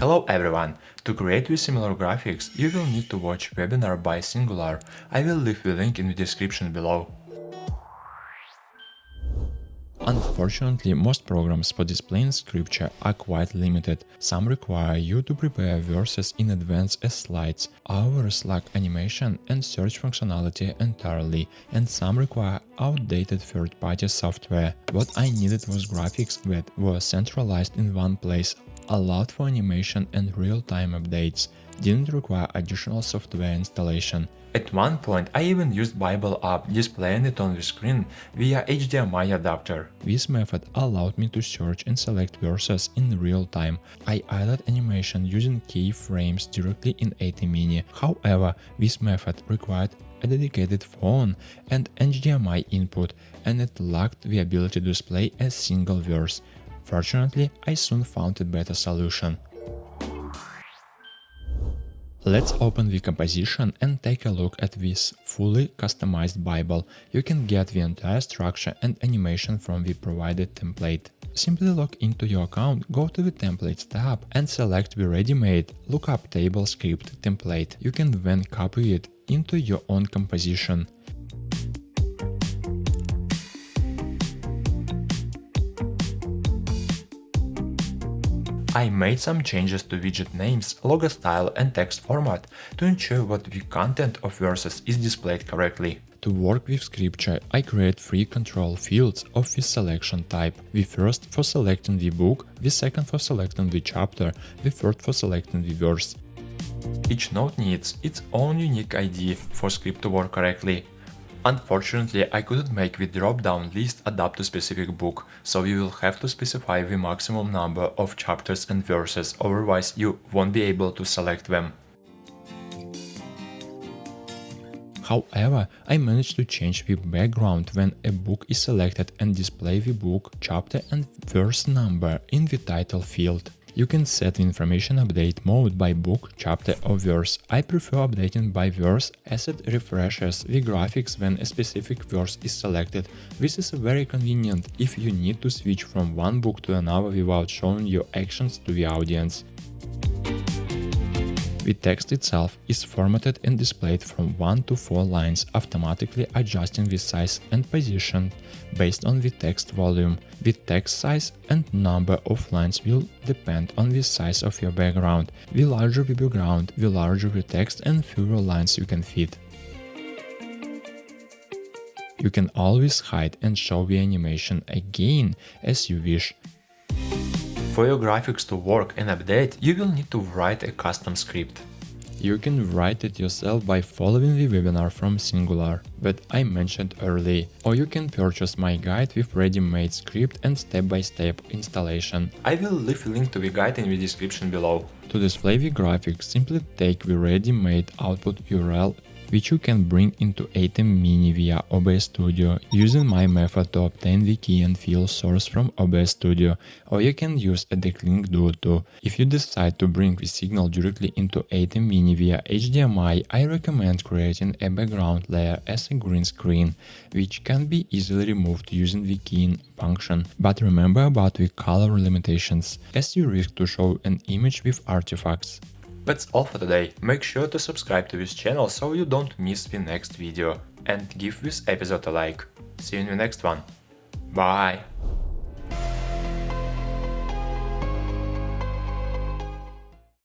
Hello everyone! To create with similar graphics, you will need to watch webinar by Singular. I will leave the link in the description below. Unfortunately, most programs for displaying scripture are quite limited. Some require you to prepare verses in advance as slides, others lack animation and search functionality entirely, and some require outdated third-party software. What I needed was graphics that were centralized in one place, allowed for animation and real-time updates, didn't require additional software installation. At one point, I even used Bible app, displaying it on the screen via HDMI adapter. This method allowed me to search and select verses in real time. I added animation using keyframes directly in Atem Mini. However, this method required a dedicated phone and HDMI input, and it lacked the ability to display a single verse. Fortunately, I soon found a better solution. Let's open the composition and take a look at this fully customized Bible. You can get the entire structure and animation from the provided template. Simply log into your account, go to the Templates tab and select the ready-made lookup table script template. You can then copy it into your own composition. I made some changes to widget names, logo style and text format to ensure that the content of verses is displayed correctly. To work with scripture, I create 3 control fields of this selection type. The first for selecting the book, the second for selecting the chapter, the third for selecting the verse. Each note needs its own unique ID for script to work correctly. Unfortunately, I couldn't make the drop-down list adapt to specific book, so you will have to specify the maximum number of chapters and verses, otherwise you won't be able to select them. However, I managed to change the background when a book is selected and display the book, chapter and verse number in the title field. You can set the information update mode by book, chapter or verse. I prefer updating by verse as it refreshes the graphics when a specific verse is selected. This is very convenient if you need to switch from one book to another without showing your actions to the audience. The text itself is formatted and displayed from 1 to 4 lines, automatically adjusting the size and position based on the text volume. The text size and number of lines will depend on the size of your background. The larger the background, the larger the text and fewer lines you can fit. You can always hide and show the animation again as you wish. For your graphics to work and update, you will need to write a custom script. You can write it yourself by following the webinar from Singular that I mentioned earlier, or you can purchase my guide with ready-made script and step-by-step installation. I will leave a link to the guide in the description below. To display the graphics, simply take the ready-made output URL, which you can bring into Atem Mini via OBS Studio using my method to obtain the key and file source from OBS Studio, or you can use a decklink duo too. If you decide to bring the signal directly into Atem Mini via HDMI, I recommend creating a background layer as a green screen, which can be easily removed using the keying function. But remember about the color limitations, as you risk to show an image with artifacts. That's all for today. Make sure to subscribe to this channel so you don't miss the next video, and give this episode a like. See you in the next one. Bye!